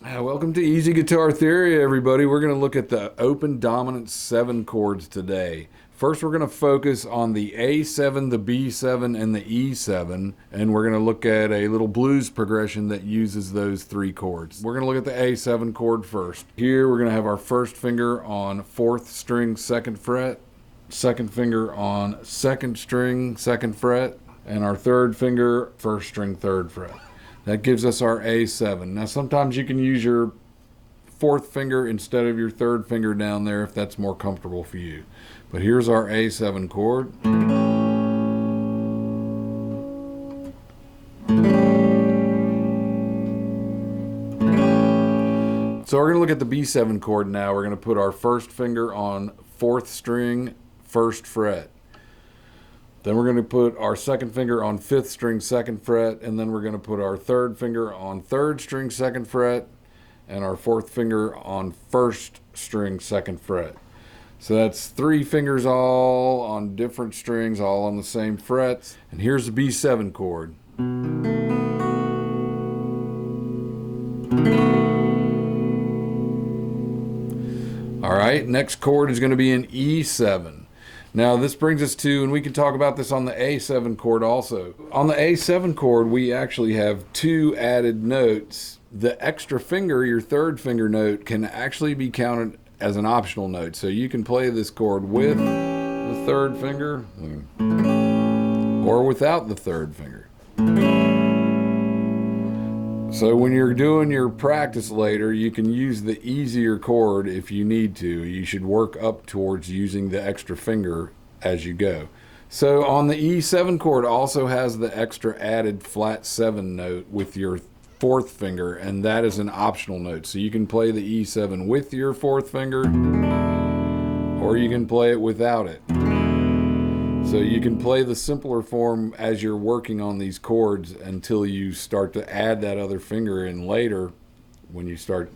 Welcome to Easy Guitar Theory, everybody. We're going to look at the open dominant 7 chords today. First, we're going to focus on the A7, the B7, and the E7, and we're going to look at a little blues progression that uses those 3 chords. We're going to look at the A7 chord first. Here, we're going to have our first finger on 4th string, 2nd fret, second finger on 2nd string, 2nd fret, and our third finger, 1st string, 3rd fret. That gives us our A7. Now, sometimes you can use your 4th finger instead of your 3rd finger down there if that's more comfortable for you. But here's our A7 chord. So we're going to look at the B7 chord now. We're going to put our first finger on 4th string, 1st fret. Then we're going to put our second finger on 5th string, 2nd fret, and then we're going to put our third finger on 3rd string, 2nd fret, and our 4th finger on 1st string, 2nd fret. So that's 3 fingers all on different strings, all on the same frets. And here's the B7 chord. All right, next chord is going to be an E7. Now this brings us to, and we can talk about this on the A7 chord also. On the A7 chord, we actually have 2 added notes. The extra finger, your 3rd finger note, can actually be counted as an optional note. So you can play this chord with the 3rd finger or without the 3rd finger. So when you're doing your practice later, you can use the easier chord if you need to. You should work up towards using the extra finger as you go. So on the E7 chord also has the extra added flat 7 note with your 4th finger, and that is an optional note. So you can play the E7 with your 4th finger, or you can play it without it. So you can play the simpler form as you're working on these chords until you start to add that other finger in later when you get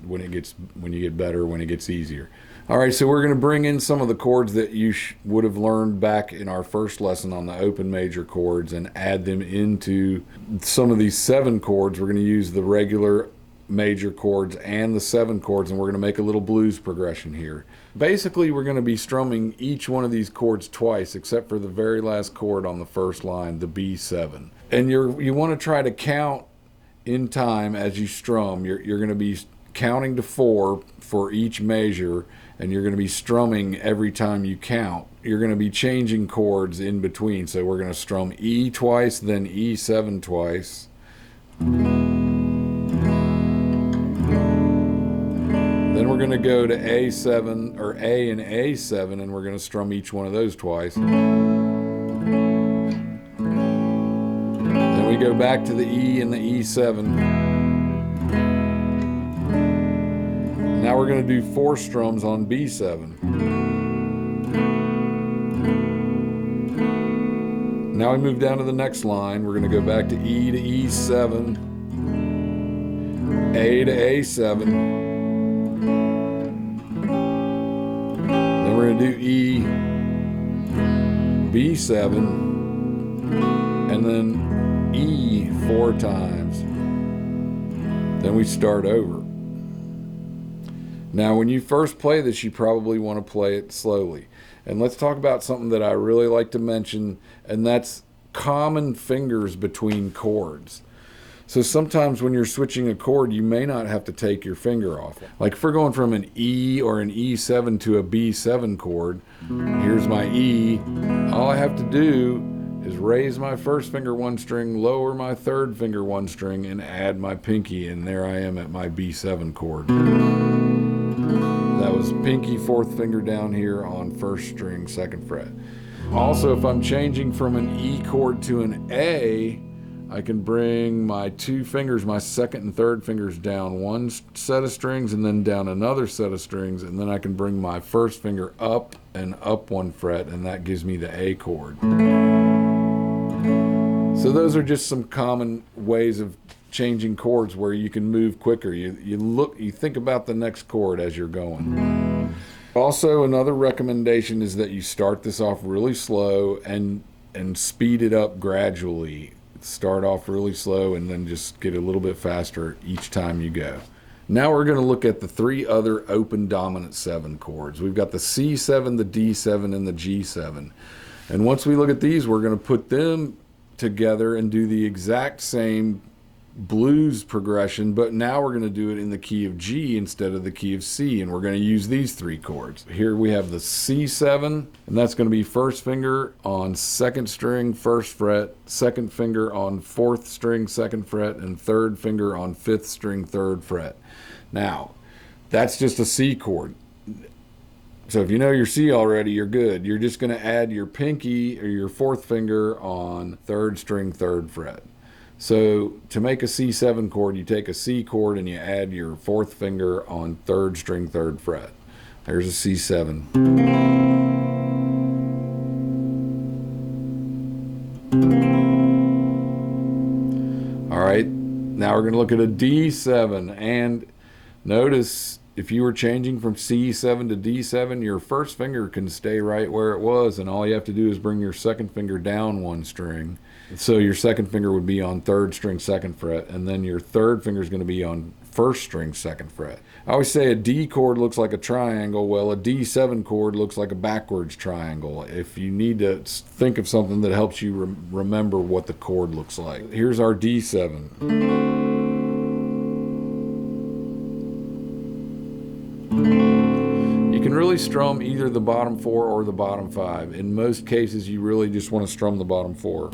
better, when it gets easier. All right, so we're going to bring in some of the chords that you would have learned back in our first lesson on the open major chords and add them into some of these 7 chords. We're going to use the regular major chords and the 7 chords, and we're going to make a little blues progression here. Basically, we're going to be strumming each one of these chords twice, except for the very last chord on the first line, the B7. And you want to try to count in time as you strum. You're going to be counting to 4 for each measure, and you're going to be strumming every time you count. You're going to be changing chords in between. So we're going to strum E twice, then E7 twice. Then we're going to go to A7, or A and A7, and we're going to strum each one of those twice. Then we go back to the E and the E7. Now we're going to do 4 strums on B7. Now we move down to the next line. We're going to go back to E to E7, A to A7. We're going to do E, B7, and then E 4 times. Then we start over. Now, when you first play this, you probably want to play it slowly. And let's talk about something that I really like to mention, and that's common fingers between chords. So sometimes when you're switching a chord, you may not have to take your finger off. Like if we're going from an E or an E7 to a B7 chord, here's my E. All I have to do is raise my first finger 1 string, lower my 3rd finger 1 string, and add my pinky, and there I am at my B7 chord. That was pinky 4th finger down here on 1st string, 2nd fret. Also, if I'm changing from an E chord to an A, I can bring my 2 fingers, my 2nd and 3rd fingers down 1 set of strings and then down another set of strings, and then I can bring my 1st finger up and up 1 fret, and that gives me the A chord. So those are just some common ways of changing chords where you can move quicker. You think about the next chord as you're going. Also, another recommendation is that you start this off really slow and speed it up gradually. Start off really slow and then just get a little bit faster each time you go. Now we're going to look at the three other open dominant 7 chords. We've got the C7, the D7, and the G7. And once we look at these, we're going to put them together and do the exact same blues progression, but now we're going to do it in the key of G instead of the key of C, and we're going to use these 3 chords. Here we have the C7, and that's going to be first finger on 2nd string, 1st fret, 2nd finger on 4th string, 2nd fret, and 3rd finger on 5th string, 3rd fret. Now, that's just a C chord. So if you know your C already, you're good. You're just going to add your pinky or your 4th finger on 3rd string, 3rd fret. So to make a C7 chord, you take a C chord and you add your 4th finger on 3rd string, 3rd fret. There's a C7. All right, now we're going to look at a D7, and notice if you were changing from C7 to D7, your 1st finger can stay right where it was, and all you have to do is bring your 2nd finger down 1 string. So your 2nd finger would be on 3rd string, 2nd fret, and then your 3rd finger is going to be on 1st string, 2nd fret. I always say a D chord looks like a triangle. Well, a D7 chord looks like a backwards triangle. If you need to think of something that helps you remember what the chord looks like. Here's our D7. You can really strum either the bottom 4 or the bottom 5. In most cases, you really just want to strum the bottom 4.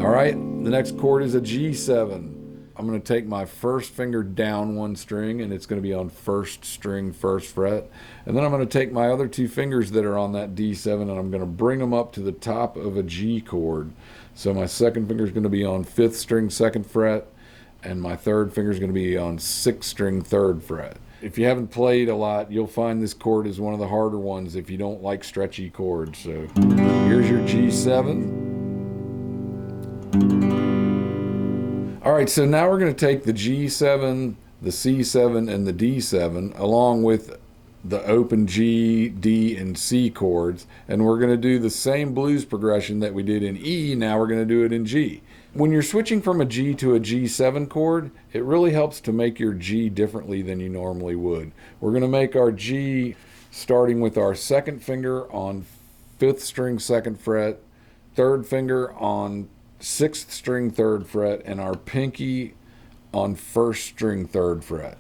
All right, the next chord is a G7. I'm going to take my 1st finger down 1 string, and it's going to be on 1st string, 1st fret. And then I'm going to take my other 2 fingers that are on that D7, and I'm going to bring them up to the top of a G chord. So my 2nd finger is going to be on 5th string, 2nd fret, and my 3rd finger is going to be on 6th string, 3rd fret. If you haven't played a lot, you'll find this chord is one of the harder ones if you don't like stretchy chords. So here's your G7. All right, so now we're going to take the G7, the C7, and the D7, along with the open G, D, and C chords, and we're going to do the same blues progression that we did in E. Now we're going to do it in G. When you're switching from a G to a G7 chord, it really helps to make your G differently than you normally would. We're going to make our G starting with our 2nd finger on 5th string, 2nd fret, 3rd finger on 6th string, 3rd fret, and our pinky on 1st string, 3rd fret.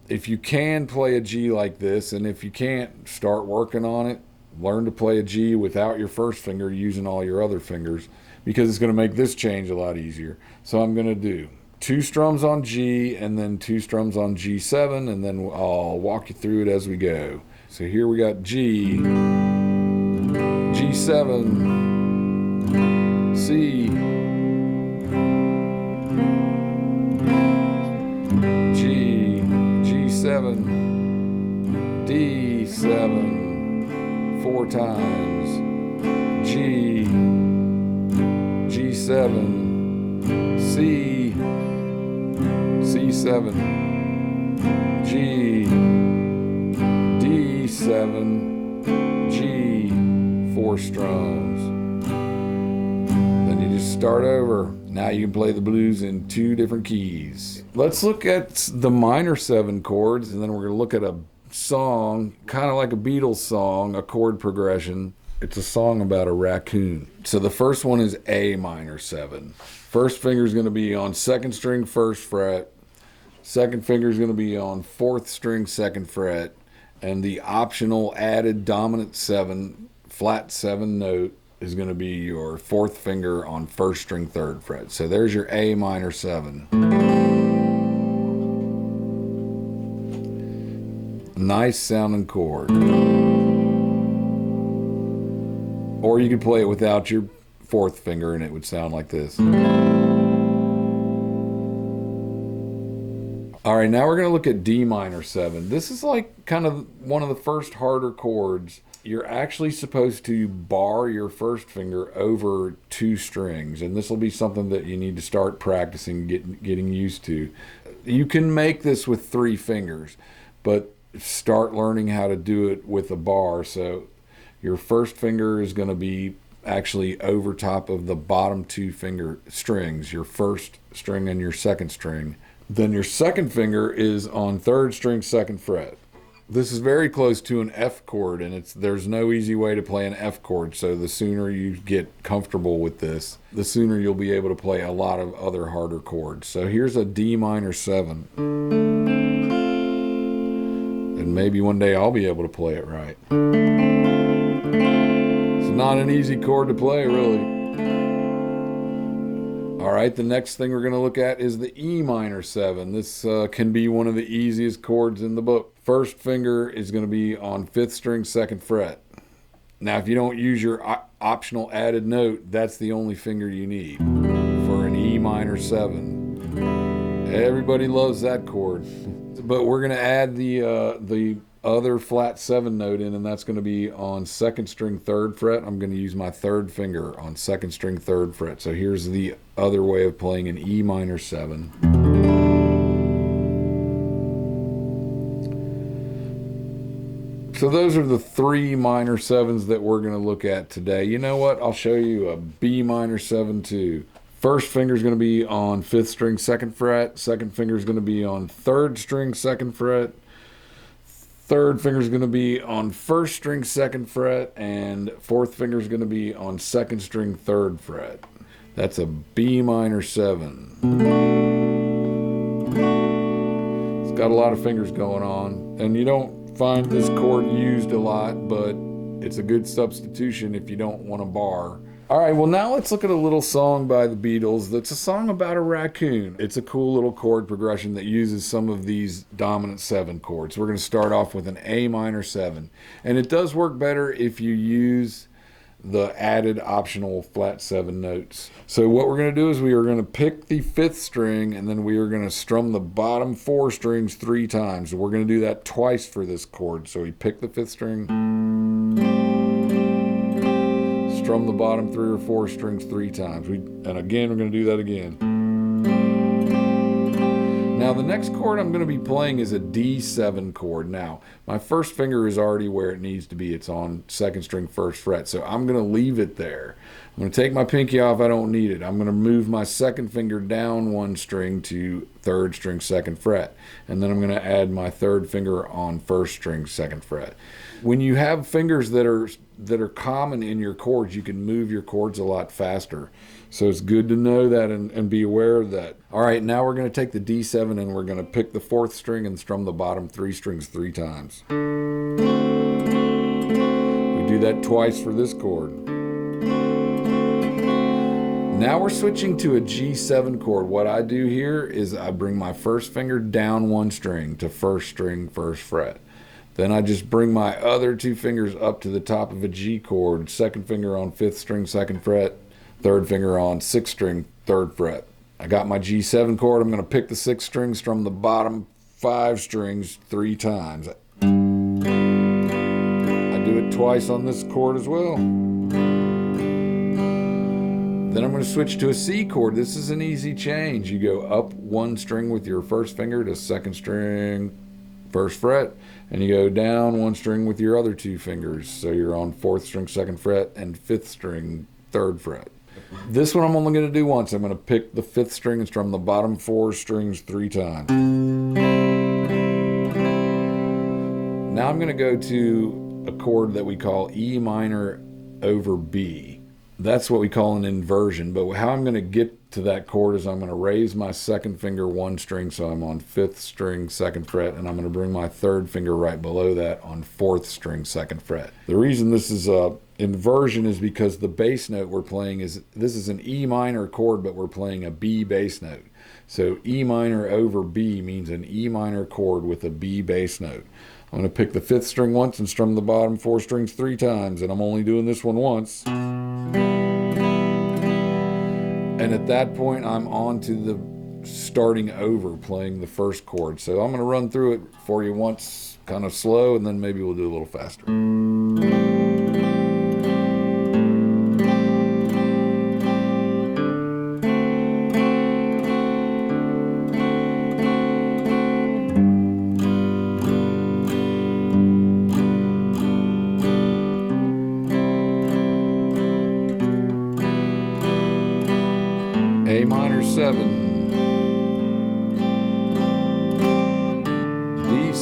If you can play a G like this, and if you can't, start working on it. Learn to play a G without your 1st finger, using all your other fingers, because it's going to make this change a lot easier. So I'm going to do 2 strums on G and then 2 strums on G7, and then I'll walk you through it as we go. So here we got G, G7, C, G, G7, D7, 4 times, G, G7, C, C7, G, D7, G, 4 strums. Then you just start over. Now you can play the blues in 2 different keys. Let's look at the minor 7 chords, and then we're going to look at a song, kind of like a Beatles song, a chord progression. It's a song about a raccoon. So the first one is A minor 7. 1st finger is going to be on 2nd string, 1st fret. 2nd finger is going to be on 4th string, 2nd fret. And the optional added dominant 7, flat 7 note is going to be your 4th finger on 1st string, 3rd fret. So there's your A minor 7. Nice sounding chord. Or you could play it without your 4th finger and it would sound like this. All right, now we're going to look at D minor 7. This is like kind of one of the first harder chords. You're actually supposed to bar your 1st finger over 2 strings, and this will be something that you need to start practicing, getting used to. You can make this with 3 fingers, but start learning how to do it with a bar. So your 1st finger is going to be actually over top of the bottom 2 finger strings, your 1st string and your 2nd string. Then your second finger is on third string, second fret. This is very close to an F chord, and there's no easy way to play an F chord. So the sooner you get comfortable with this, the sooner you'll be able to play a lot of other harder chords. So here's a D minor 7. And maybe one day I'll be able to play it right. It's not an easy chord to play, really. All right, the next thing we're going to look at is the E minor 7. This can be one of the easiest chords in the book. First finger is going to be on 5th string, 2nd fret. Now, if you don't use your optional added note, that's the only finger you need for an E minor 7. Everybody loves that chord. But we're going to add the other flat 7 note in, and that's going to be on 2nd string, 3rd fret. I'm going to use my 3rd finger on 2nd string, 3rd fret. So here's the other way of playing an E minor 7. So those are the 3 minor 7s that we're going to look at today. You know what? I'll show you a B minor 7 too. First finger is going to be on 5th string, 2nd fret. Second finger is going to be on 3rd string, 2nd fret. Third finger is going to be on 1st string, 2nd fret. And 4th finger is going to be on 2nd string, 3rd fret. That's a B minor 7. It's got a lot of fingers going on. And you don't find this chord used a lot, but it's a good substitution if you don't want a bar. All right, well, now let's look at a little song by the Beatles that's a song about a raccoon. It's a cool little chord progression that uses some of these dominant 7 chords. We're going to start off with an A minor 7. And it does work better if you use the added optional flat 7 notes. So what we're going to do is we are going to pick the 5th string, and then we are going to strum the bottom 4 strings 3 times. We're going to do that twice for this chord. So we pick the 5th string, strum the bottom 3 or 4 strings 3 times. And again, we're going to do that again. Now the next chord I'm going to be playing is a D7 chord. Now, my first finger is already where it needs to be. It's on 2nd string, 1st fret. So I'm going to leave it there. I'm going to take my pinky off. I don't need it. I'm going to move my 2nd finger down 1 string to 3rd string, 2nd fret. And then I'm going to add my 3rd finger on 1st string, 2nd fret. When you have fingers that are common in your chords, you can move your chords a lot faster. So it's good to know that and be aware of that. All right, now we're going to take the D7 and we're going to pick the 4th string and strum the bottom 3 strings 3 times. We do that twice for this chord. Now we're switching to a G7 chord. What I do here is I bring my first finger down 1 string to 1st string, 1st fret. Then I just bring my other 2 fingers up to the top of a G chord, 2nd finger on 5th string, 2nd fret, 3rd finger on 6th string, 3rd fret. I got my G7 chord. I'm going to pick the 6th string, strum the bottom 5 strings 3 times. I do it twice on this chord as well. Then I'm going to switch to a C chord. This is an easy change. You go up 1 string with your first finger to 2nd string, 1st fret, and you go down 1 string with your other 2 fingers. So you're on 4th string, 2nd fret, and 5th string, 3rd fret. This one I'm only going to do once. I'm going to pick the 5th string and strum the bottom 4 strings 3 times. Now I'm going to go to a chord that we call E minor over B. That's what we call an inversion. But how I'm going to get to that chord is I'm going to raise my 2nd finger 1 string, so I'm on 5th string, 2nd fret, and I'm going to bring my 3rd finger right below that on 4th string, 2nd fret. The reason this is a inversion is because the bass note we're playing this is an E minor chord, but we're playing a B bass note. So E minor over B means an E minor chord with a B bass note. I'm going to pick the 5th string once and strum the bottom 4 strings 3 times, and I'm only doing this one once. And at that point, I'm on to the starting over, playing the first chord. So I'm going to run through it for you once, kind of slow, and then maybe we'll do a little faster. A minor 7,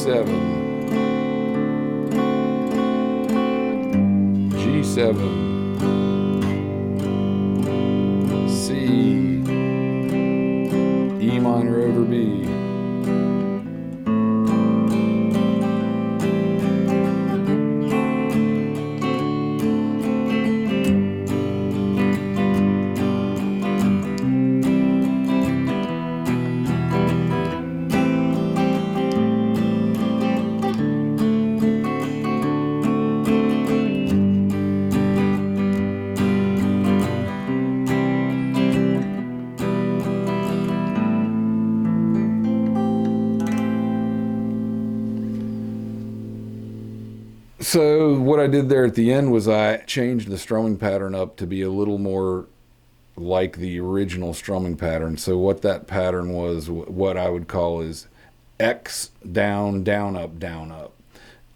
E7, G7, C, E minor over B. So what I did there at the end was I changed the strumming pattern up to be a little more like the original strumming pattern. So what that pattern was, what I would call is X, down, down, up, down, up.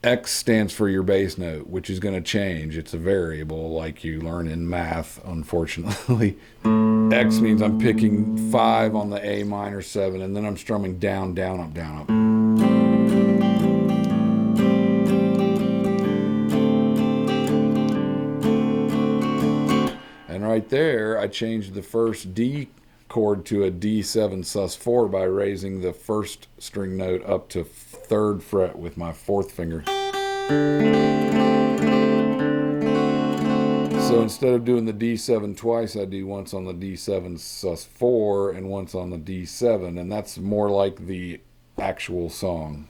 X stands for your bass note, which is going to change. It's a variable like you learn in math, unfortunately. X means I'm picking 5 on the A minor 7, and then I'm strumming down, down, up, down, up. And right there, I changed the first D chord to a D7 sus4 by raising the first string note up to 3rd fret with my 4th finger. So instead of doing the D7 twice, I do once on the D7 sus4 and once on the D7, and that's more like the actual song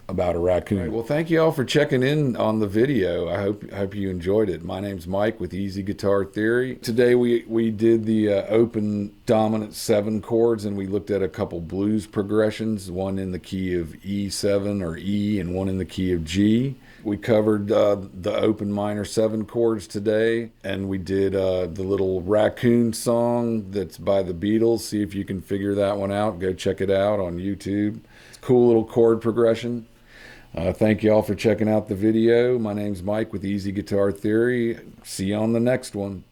about a raccoon. Right, well, thank you all for checking in on the video. I hope you enjoyed it. My name's Mike with Easy Guitar Theory. Today we did the open dominant 7 chords, and we looked at a couple blues progressions, one in the key of E7 or E and one in the key of G. We covered the open minor 7 chords today, and we did the little Raccoon song that's by the Beatles. See if you can figure that one out. Go check it out on YouTube. It's a cool little chord progression. Thank you all for checking out the video. My name's Mike with Easy Guitar Theory. See you on the next one.